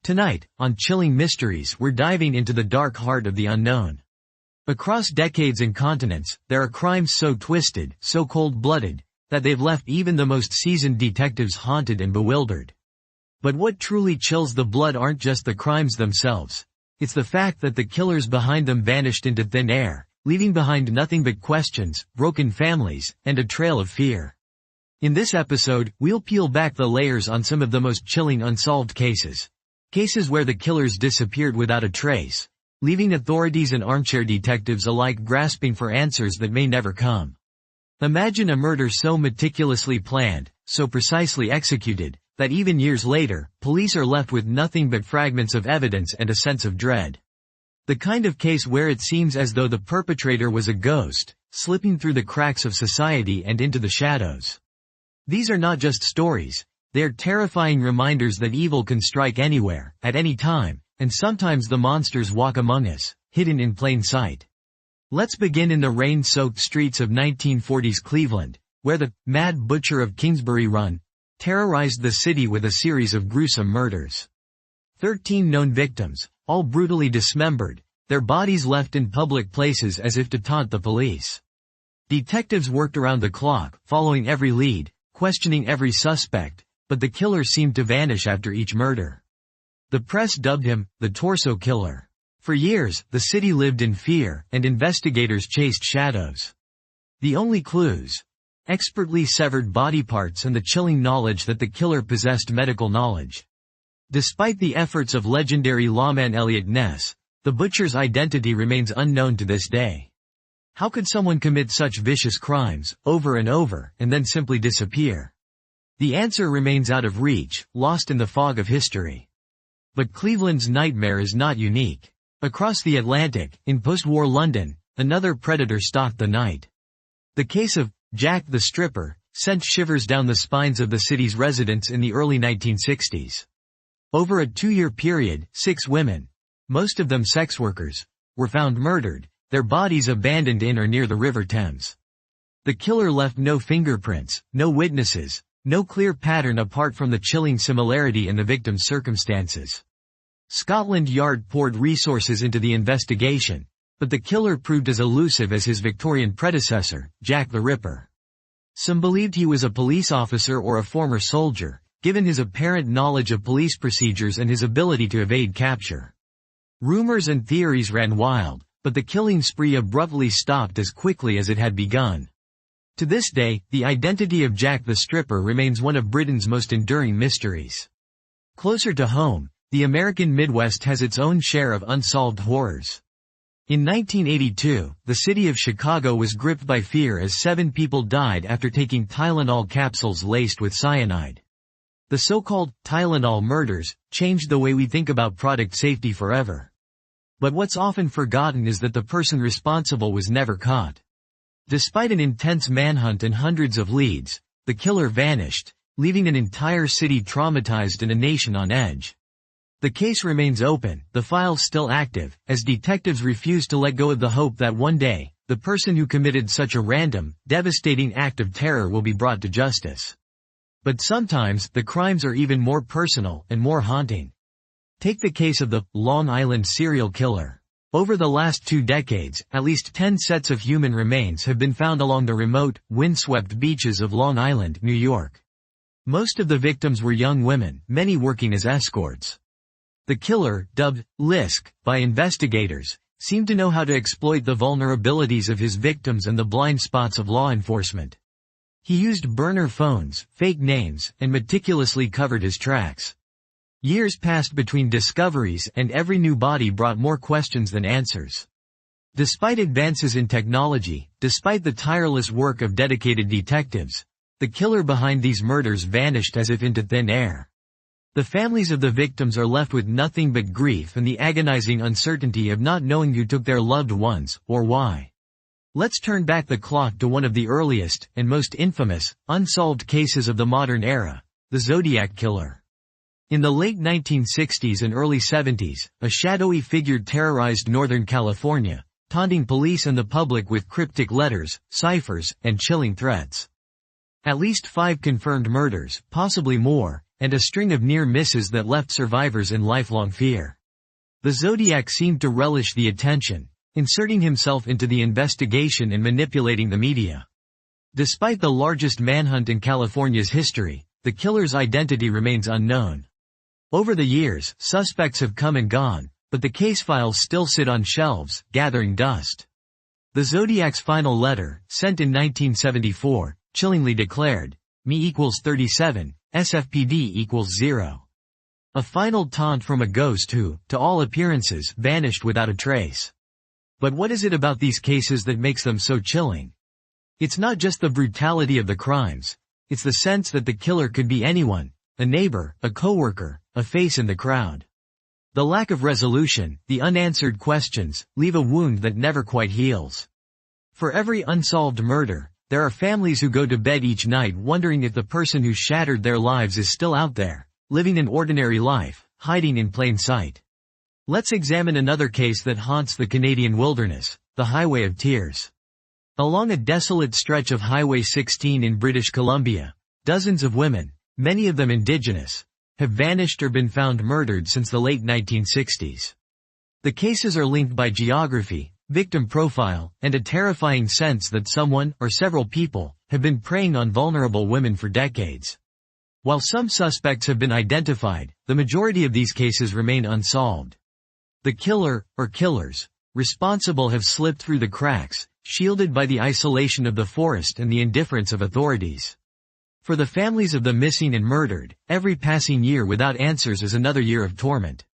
Tonight, on Chilling Mysteries, we're diving into the dark heart of the unknown. Across decades and continents, there are crimes so twisted, so cold-blooded, that they've left even the most seasoned detectives haunted and bewildered. But what truly chills the blood aren't just the crimes themselves. It's the fact that the killers behind them vanished into thin air, leaving behind nothing but questions, broken families, and a trail of fear. In this episode, we'll peel back the layers on some of the most chilling unsolved cases. Cases where the killers disappeared without a trace, leaving authorities and armchair detectives alike grasping for answers that may never come. Imagine a murder so meticulously planned, so precisely executed, that even years later, police are left with nothing but fragments of evidence and a sense of dread. The kind of case where it seems as though the perpetrator was a ghost, slipping through the cracks of society and into the shadows. These are not just stories. They're terrifying reminders that evil can strike anywhere, at any time, and sometimes the monsters walk among us, hidden in plain sight. Let's begin in the rain-soaked streets of 1940s Cleveland, where the Mad Butcher of Kingsbury Run terrorized the city with a series of gruesome murders. 13 known victims, all brutally dismembered, their bodies left in public places as if to taunt the police. Detectives worked around the clock, following every lead, questioning every suspect, but the killer seemed to vanish after each murder. The press dubbed him the Torso Killer. For years, the city lived in fear, and investigators chased shadows. The only clues: expertly severed body parts and the chilling knowledge that the killer possessed medical knowledge. Despite the efforts of legendary lawman Eliot Ness, the butcher's identity remains unknown to this day. How could someone commit such vicious crimes, over and over, and then simply disappear? The answer remains out of reach, lost in the fog of history. But Cleveland's nightmare is not unique. Across the Atlantic, in post-war London, another predator stalked the night. The case of Jack the Stripper sent shivers down the spines of the city's residents in the early 1960s. Over a 2-year period, 6 women, most of them sex workers, were found murdered, their bodies abandoned in or near the River Thames. The killer left no fingerprints, no witnesses, no clear pattern apart from the chilling similarity in the victim's circumstances. Scotland Yard poured resources into the investigation, but the killer proved as elusive as his Victorian predecessor, Jack the Ripper. Some believed he was a police officer or a former soldier, given his apparent knowledge of police procedures and his ability to evade capture. Rumors and theories ran wild, but the killing spree abruptly stopped as quickly as it had begun. To this day, the identity of Jack the Stripper remains one of Britain's most enduring mysteries. Closer to home, the American Midwest has its own share of unsolved horrors. In 1982, the city of Chicago was gripped by fear as 7 people died after taking Tylenol capsules laced with cyanide. The so-called Tylenol murders changed the way we think about product safety forever. But what's often forgotten is that the person responsible was never caught. Despite an intense manhunt and hundreds of leads, the killer vanished, leaving an entire city traumatized and a nation on edge. The case remains open, the files still active, as detectives refuse to let go of the hope that one day, the person who committed such a random, devastating act of terror will be brought to justice. But sometimes, the crimes are even more personal and more haunting. Take the case of the Long Island serial killer. Over the last 2 decades, at least 10 sets of human remains have been found along the remote, windswept beaches of Long Island, New York. Most of the victims were young women, many working as escorts. The killer, dubbed Lisk by investigators, seemed to know how to exploit the vulnerabilities of his victims and the blind spots of law enforcement. He used burner phones, fake names, and meticulously covered his tracks. Years passed between discoveries, and every new body brought more questions than answers. Despite advances in technology, despite the tireless work of dedicated detectives, the killer behind these murders vanished as if into thin air. The families of the victims are left with nothing but grief and the agonizing uncertainty of not knowing who took their loved ones, or why. Let's turn back the clock to one of the earliest, and most infamous, unsolved cases of the modern era, the Zodiac Killer. In the late 1960s and early 70s, a shadowy figure terrorized Northern California, taunting police and the public with cryptic letters, ciphers, and chilling threats. At least 5 confirmed murders, possibly more, and a string of near misses that left survivors in lifelong fear. The Zodiac seemed to relish the attention, inserting himself into the investigation and manipulating the media. Despite the largest manhunt in California's history, the killer's identity remains unknown. Over the years, suspects have come and gone, but the case files still sit on shelves, gathering dust. The Zodiac's final letter, sent in 1974, chillingly declared, "Me equals 37, SFPD equals 0. A final taunt from a ghost who, to all appearances, vanished without a trace. But what is it about these cases that makes them so chilling? It's not just the brutality of the crimes, it's the sense that the killer could be anyone, a neighbor, a coworker, a face in the crowd. The lack of resolution, the unanswered questions, leave a wound that never quite heals. For every unsolved murder, there are families who go to bed each night wondering if the person who shattered their lives is still out there, living an ordinary life, hiding in plain sight. Let's examine another case that haunts the Canadian wilderness, the Highway of Tears. Along a desolate stretch of Highway 16 in British Columbia, dozens of women, many of them Indigenous, have vanished or been found murdered since the late 1960s. The cases are linked by geography, victim profile, and a terrifying sense that someone, or several people, have been preying on vulnerable women for decades. While some suspects have been identified, the majority of these cases remain unsolved. The killer, or killers, responsible have slipped through the cracks, shielded by the isolation of the forest and the indifference of authorities. For the families of the missing and murdered, every passing year without answers is another year of torment.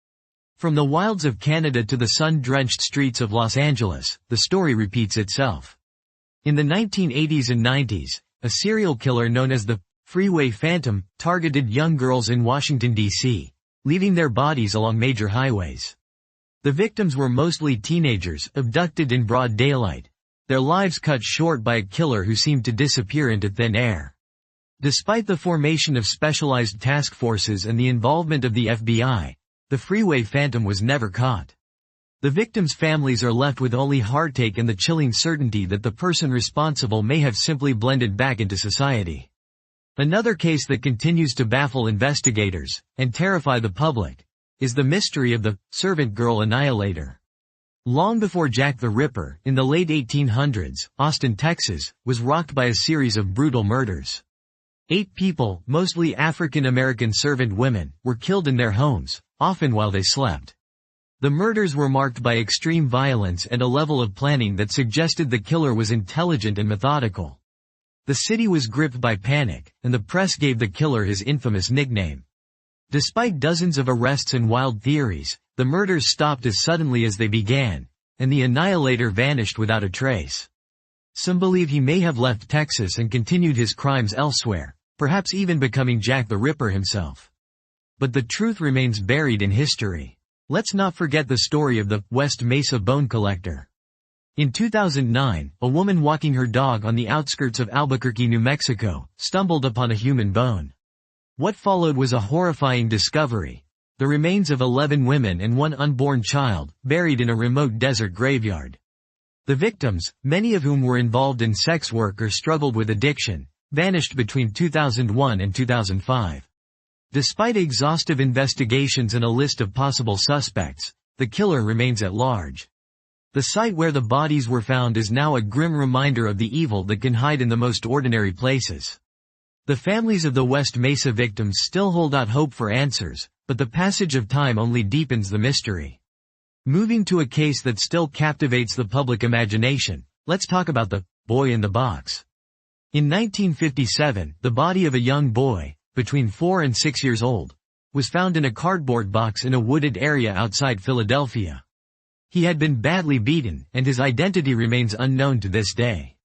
From the wilds of Canada to the sun-drenched streets of Los Angeles, the story repeats itself. In the 1980s and 90s, a serial killer known as the Freeway Phantom targeted young girls in Washington, D.C., leaving their bodies along major highways. The victims were mostly teenagers, abducted in broad daylight, their lives cut short by a killer who seemed to disappear into thin air. Despite the formation of specialized task forces and the involvement of the FBI, the Freeway Phantom was never caught. The victims' families are left with only heartache and the chilling certainty that the person responsible may have simply blended back into society. Another case that continues to baffle investigators, and terrify the public, is the mystery of the servant girl annihilator. Long before Jack the Ripper, in the late 1800s, Austin, Texas, was rocked by a series of brutal murders. 8 people, mostly African-American servant women, were killed in their homes, often while they slept. The murders were marked by extreme violence and a level of planning that suggested the killer was intelligent and methodical. The city was gripped by panic, and the press gave the killer his infamous nickname. Despite dozens of arrests and wild theories, the murders stopped as suddenly as they began, and the annihilator vanished without a trace. Some believe he may have left Texas and continued his crimes elsewhere, perhaps even becoming Jack the Ripper himself. But the truth remains buried in history. Let's not forget the story of the West Mesa bone collector. In 2009, a woman walking her dog on the outskirts of Albuquerque, New Mexico, stumbled upon a human bone. What followed was a horrifying discovery: the remains of 11 women and 1 unborn child, buried in a remote desert graveyard. The victims, many of whom were involved in sex work or struggled with addiction, vanished between 2001 and 2005. Despite exhaustive investigations and a list of possible suspects, the killer remains at large. The site where the bodies were found is now a grim reminder of the evil that can hide in the most ordinary places. The families of the West Mesa victims still hold out hope for answers, but the passage of time only deepens the mystery. Moving to a case that still captivates the public imagination, let's talk about the boy in the box. In 1957, the body of a young boy, between 4 and 6 years old, was found in a cardboard box in a wooded area outside Philadelphia. He had been badly beaten, and his identity remains unknown to this day.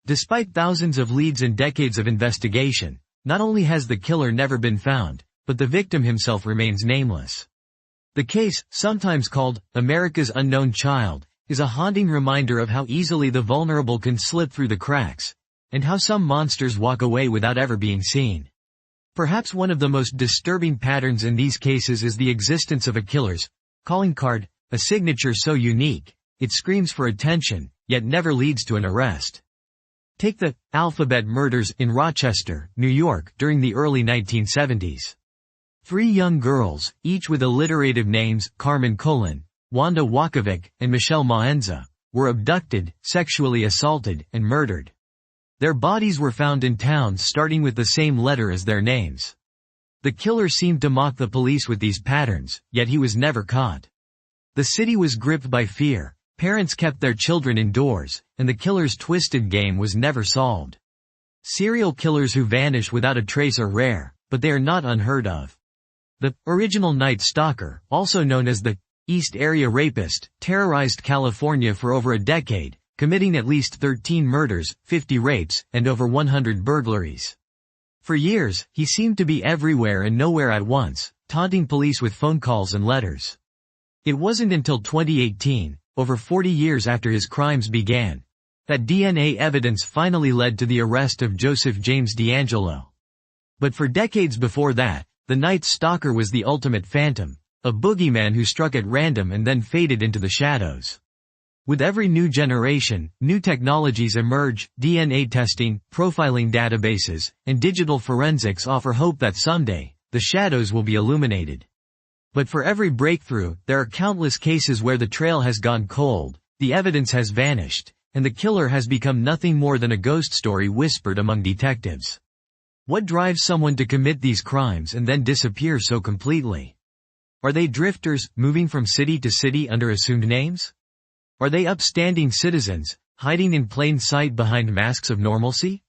Despite thousands of leads and decades of investigation, not only has the killer never been found, but the victim himself remains nameless. The case, sometimes called America's Unknown Child, is a haunting reminder of how easily the vulnerable can slip through the cracks, and how some monsters walk away without ever being seen. Perhaps one of the most disturbing patterns in these cases is the existence of a killer's calling card, a signature so unique, it screams for attention, yet never leads to an arrest. Take the alphabet murders in Rochester, New York during the early 1970s. 3 young girls, each with alliterative names, Carmen Cullen, Wanda Wakovic, and Michelle Maenza, were abducted, sexually assaulted, and murdered. Their bodies were found in towns starting with the same letter as their names. The killer seemed to mock the police with these patterns, yet he was never caught. The city was gripped by fear, parents kept their children indoors, and the killer's twisted game was never solved. Serial killers who vanish without a trace are rare, but they are not unheard of. The original Night Stalker, also known as the East Area Rapist, terrorized California for over a decade, committing at least 13 murders, 50 rapes, and over 100 burglaries. For years, he seemed to be everywhere and nowhere at once, taunting police with phone calls and letters. It wasn't until 2018, over 40 years after his crimes began, that DNA evidence finally led to the arrest of Joseph James DeAngelo. But for decades before that, the Night Stalker was the ultimate phantom, a boogeyman who struck at random and then faded into the shadows. With every new generation, new technologies emerge, DNA testing, profiling databases, and digital forensics offer hope that someday, the shadows will be illuminated. But for every breakthrough, there are countless cases where the trail has gone cold, the evidence has vanished, and the killer has become nothing more than a ghost story whispered among detectives. What drives someone to commit these crimes and then disappear so completely? Are they drifters, moving from city to city under assumed names? Are they upstanding citizens, hiding in plain sight behind masks of normalcy?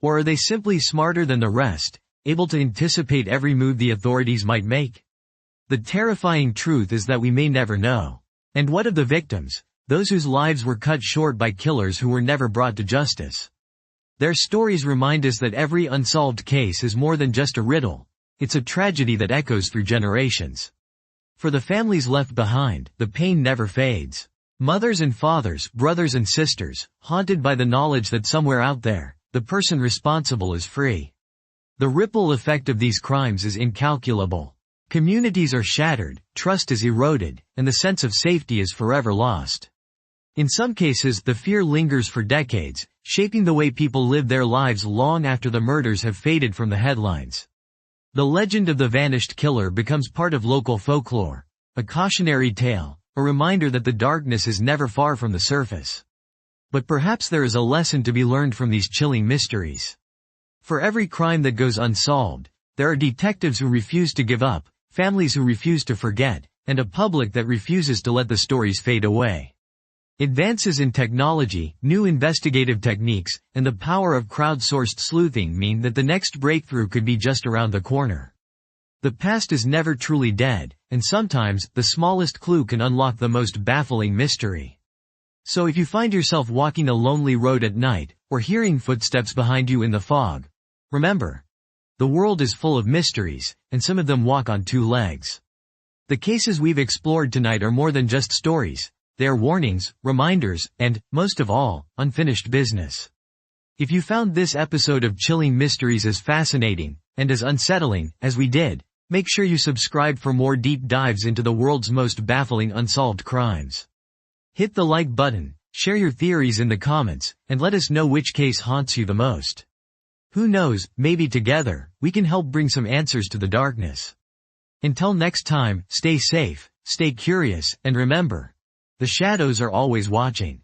Or are they simply smarter than the rest, able to anticipate every move the authorities might make? The terrifying truth is that we may never know. And what of the victims, those whose lives were cut short by killers who were never brought to justice? Their stories remind us that every unsolved case is more than just a riddle. It's a tragedy that echoes through generations. For the families left behind, the pain never fades. Mothers and fathers, brothers and sisters, haunted by the knowledge that somewhere out there, the person responsible is free. The ripple effect of these crimes is incalculable. Communities are shattered, trust is eroded, and the sense of safety is forever lost. In some cases, the fear lingers for decades, shaping the way people live their lives long after the murders have faded from the headlines. The legend of the vanished killer becomes part of local folklore, a cautionary tale, a reminder that the darkness is never far from the surface. But perhaps there is a lesson to be learned from these chilling mysteries. For every crime that goes unsolved, there are detectives who refuse to give up, families who refuse to forget, and a public that refuses to let the stories fade away. Advances in technology, new investigative techniques, and the power of crowdsourced sleuthing mean that the next breakthrough could be just around the corner. The past is never truly dead, and sometimes, the smallest clue can unlock the most baffling mystery. So if you find yourself walking a lonely road at night, or hearing footsteps behind you in the fog, remember, the world is full of mysteries, and some of them walk on 2 legs. The cases we've explored tonight are more than just stories. They are warnings, reminders, and, most of all, unfinished business. If you found this episode of Chilling Mysteries as fascinating, and as unsettling, as we did, make sure you subscribe for more deep dives into the world's most baffling unsolved crimes. Hit the like button, share your theories in the comments, and let us know which case haunts you the most. Who knows, maybe together, we can help bring some answers to the darkness. Until next time, stay safe, stay curious, and remember, the shadows are always watching.